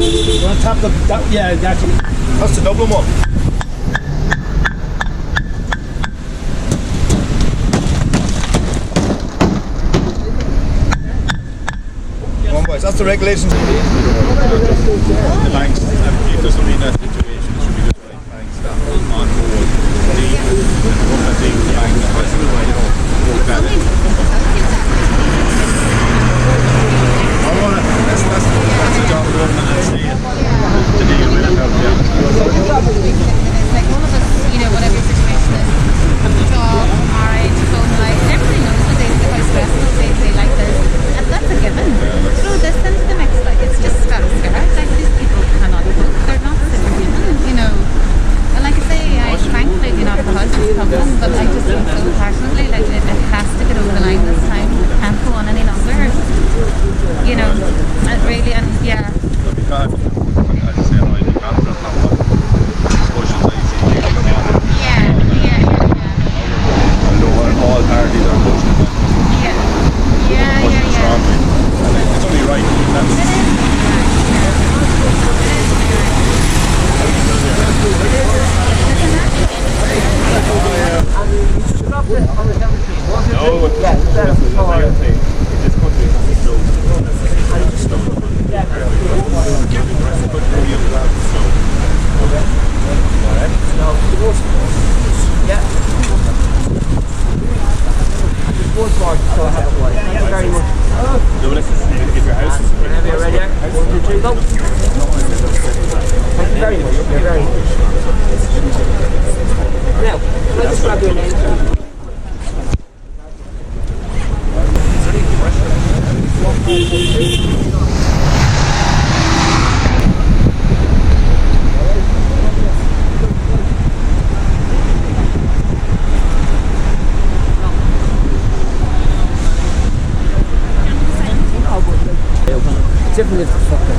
You want to tap the, yeah, that's the Dublin one. Come on boys, that's the regulations. The banks, if there's somebody in that situation, it should be just like banks that on board the bank, that's the job of the government and see it. To deal with it, yeah. It's like all of us, you know, whatever your situation is, job, marriage, home life, everybody knows the days how stressful day like this. And that's a given. Throw this into the mix, like it's just status quo. Like these people cannot cope. They're not superhuman, you know. And like I say, thankfully you're not at the house, it's problem, but I just feel so passionately like it has to get over the line this time. It can't go on any longer. You know, it really, and yeah. All parties are pushing it. Yeah. It's only right. Different if the fuck it is.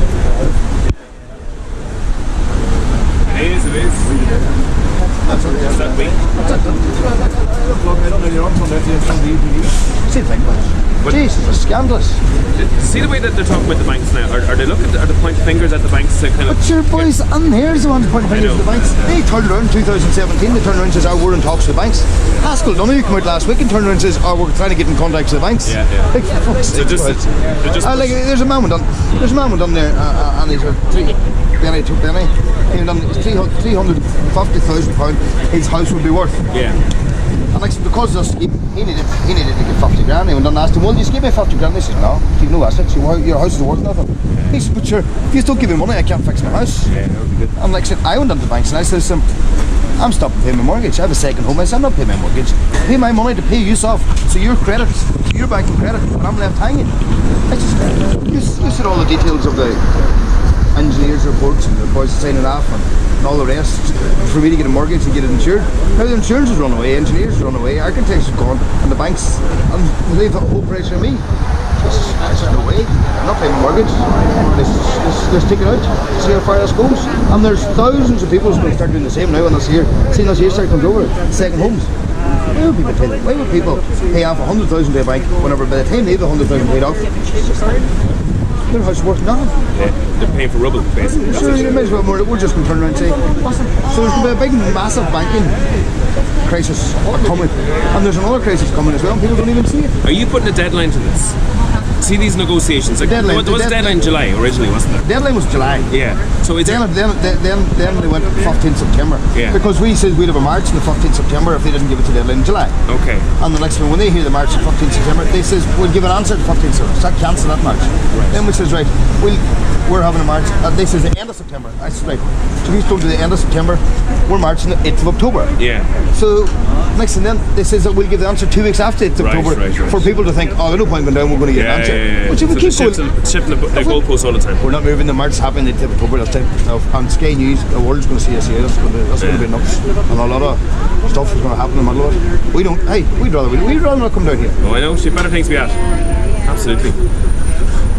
That's what that week. Same thing, but Jesus, it's scandalous. See the way that they're talking about the banks now? Are they looking? Are they pointing fingers at the banks to kind of? But sure, boys, and here's the ones pointing fingers at the banks. They turned around in 2017. They turned around and says, "Oh, we're in talks with the banks." Haskell Donoghue came out last week and turned around and says, "Oh, we're trying to get in contact with the banks." Yeah. Like, for fuck's sake, like, there's a man down there, and he's a two penny. He done £350,000. His house would be worth. Yeah. And like, because of this, he needed to get 50 grand. He went and asked him, "Well, just give me 50 grand." He said, "No, you've no assets. Your house is worth nothing." He said, "But sure, if you don't give me money, I can't fix my house." Yeah, that would be good. And like I said, I went into the banks and I said to them, "I'm stopping paying my mortgage. I have a second home." I said, "I'm not paying my mortgage. Pay my money to pay you off. So your credit, your banking credit, and I'm left hanging." I just, you said all the details of the engineers' reports and the boys signing off and all the rest for me to get a mortgage and get it insured. Now the insurance has run away, engineers have run away, architects have gone, and the banks, and they leave the whole pressure on me. There's no way. I'm not paying my mortgage. Let's take it out. See how far this goes. And there's thousands of people who's going to start doing the same now when this year. Seeing this year start comes over. Second homes. Why would people pay that? Why would people pay off 100,000 to a bank whenever by the time they have 100,000 paid off, their house is worth nothing? Yeah, they're paying for rubble, basically. Sure, you may as well, we're just going to turn around and say, so there's going to be a big, massive banking crisis coming, and there's another crisis coming as well, and people don't even see it. Are you putting a deadline to this? See these negotiations. Like, there was a deadline in July originally, wasn't there? Deadline was July. Yeah. So it's then they went 15th September. Yeah. Because we said we'd have a march on the 15th September if they didn't give it to deadline in July. Okay. And the next one, when they hear the march on 15th September, they says we'll give an answer to 15th September. So cancel that march. Right. Then we says right, we're having a march. They says the end of September. I said right. So we told you the end of September. We're marching the 8th of October. Yeah. So next thing then they says that we'll give the answer 2 weeks after 8th of October for people to think, oh, there's no point going down. We're going to get an answer. Yeah. But So we keep going. shifting the goalposts all the time. We're not moving. The march happening the 8th of October. That's it. Now, on Sky News, the world's going to see us here. That's going to be nuts. And a lot of stuff is going to happen in the middle of it. We don't. Hey, we'd rather not come down here. Oh, I know. She have better things to be at. Absolutely.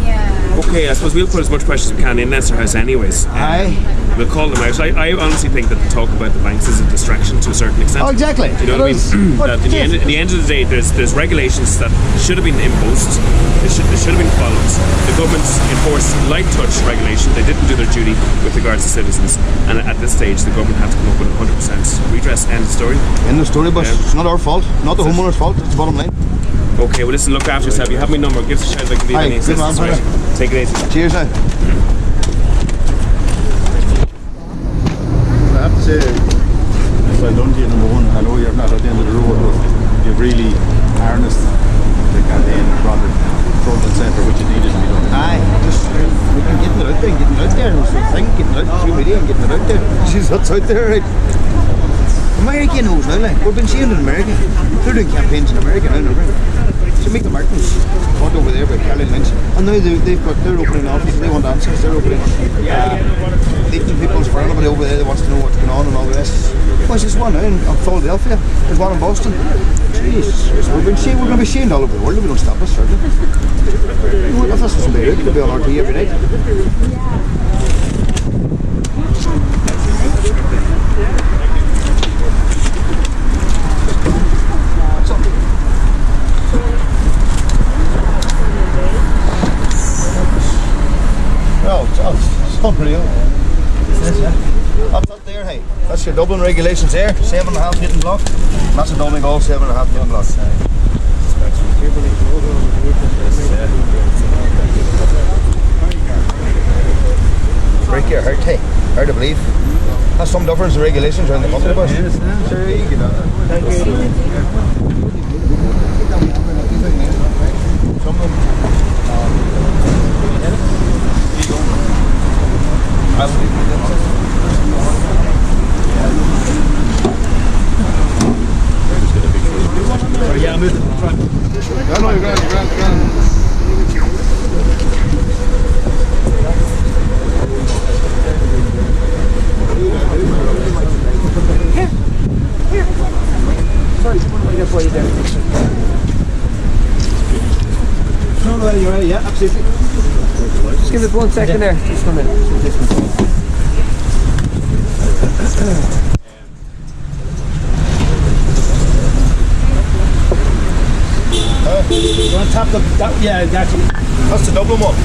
Yeah. Okay, I suppose we'll put as much pressure as we can in Leinster House anyways. Aye. We'll call them out. I honestly think that the talk about the banks is a distraction to a certain extent. Oh, exactly. Do you know what I mean? That in the end of the day, there's regulations that should have been imposed. They should have been followed. The government enforced light touch regulation. They didn't do their duty with regards to citizens. And at this stage, the government had to come up with 100% redress. End of story. End of story, but it's not our fault. Not the homeowner's fault. It's the bottom line. Okay, well listen, look after yourself. You have my number. Give us a shout if I can be of any assistance. Right? Take it easy. Cheers now. I have to say, well done to you, number one. I know you're not at the end of the road, but you've really harnessed the campaign and brought it front and centre, which it needed to be done. Aye, just we've been getting it out there and getting it out there. It was the thing, getting it out through media and getting it out there. Jeez, that's out there, right? America knows now, like, we've been seeing it in America. They're doing campaigns in America now, so make the Martins fought over there by Carolyn Lynch, and now they're opening offices. They want answers. They're opening leaving people's for anybody over there that wants to know what's going on and all the rest. Well, there's one now in Philadelphia. There's one in Boston. Jesus, we're going to be shamed all over the world if we don't stop us, certainly. You know what, if this was somebody good, it could be on RT every night. It's unreal. That's up there, hey. That's your Dublin regulations there. 7.5 Newton block. And that's a Donegal 7.5 Newton block. Break your heart, hey. Hard to believe. That's some difference in regulations around the country, boys. Sure, you get that. Thank you. Some of them. Yeah, I'm in the front. I know you're grand. Here. Sorry, I guess why you're there. No, you're right, yeah, absolutely. Just give it 1 second there. Just 1 minute. You want to tap the... yeah, gotcha. That's the Dublin one.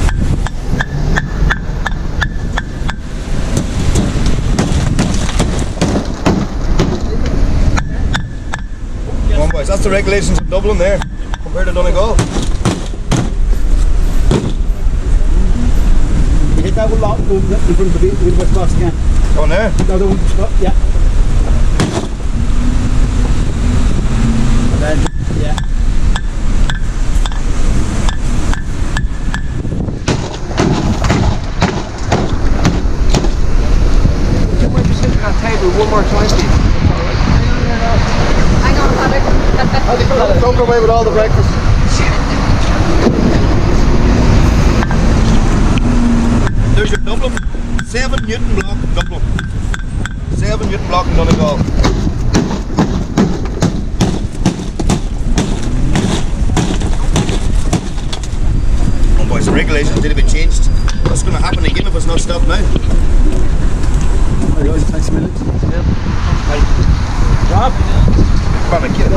Come on, boys. That's the regulations in Dublin there, compared to Donegal. You hit that one lot in front of the West box again. Go on there? No, the one, yeah. And then, yeah. Table one more time, please. I know, Don't go away with all the breakfast. There's your Dublin 7 Newton block in Dublin. 7 Newton block in Donegal. Oh boys, the regulations need to be changed. What's going to happen again if it's not stopped now? Thanks a minute. Rob? Come on, kid.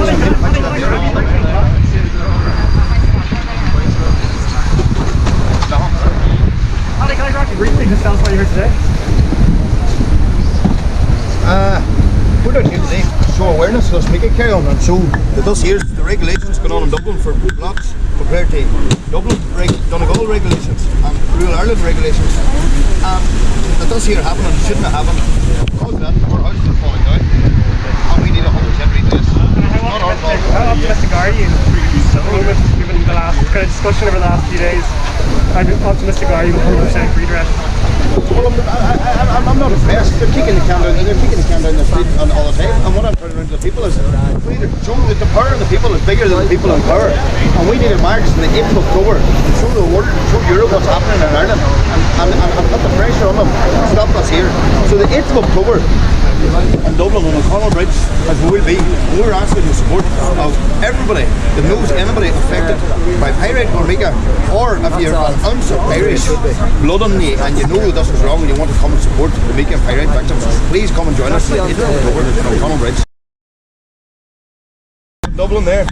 Paddy, can I grab you briefly just tell us why you're here today? We're down here today to show awareness, so let's make it carry on and show that this here's the regulations going on in Dublin for blocks compared to Dublin, Donegal regulations and rural Ireland regulations. That does here happen and it shouldn't have happened. Because of that, our houses are falling down and we need 100% redress. Not our fault. How optimistic are you given the last kind of discussion over the last few days? How optimistic are you with 100% redress? Well, I'm not impressed. They're kicking the can down. They're kicking the can down the street all the time. And what I'm trying to remind the people is, we need to show that the power of the people is bigger than the people in power. And we need a march on the 8th of October to show the world, show Europe what's happening in Ireland, and put the pressure on them to stop us here. So the 8th of October in Dublin on O'Connell Bridge, as we will be, we're asking the support of everybody that knows anybody affected by pirates. ready to go to Mika, or if you're an ounce of Irish blood on you and you know this is wrong and you want to come and support the Mika pirate victims, please come and join us. It's Common Bridge. Dublin there.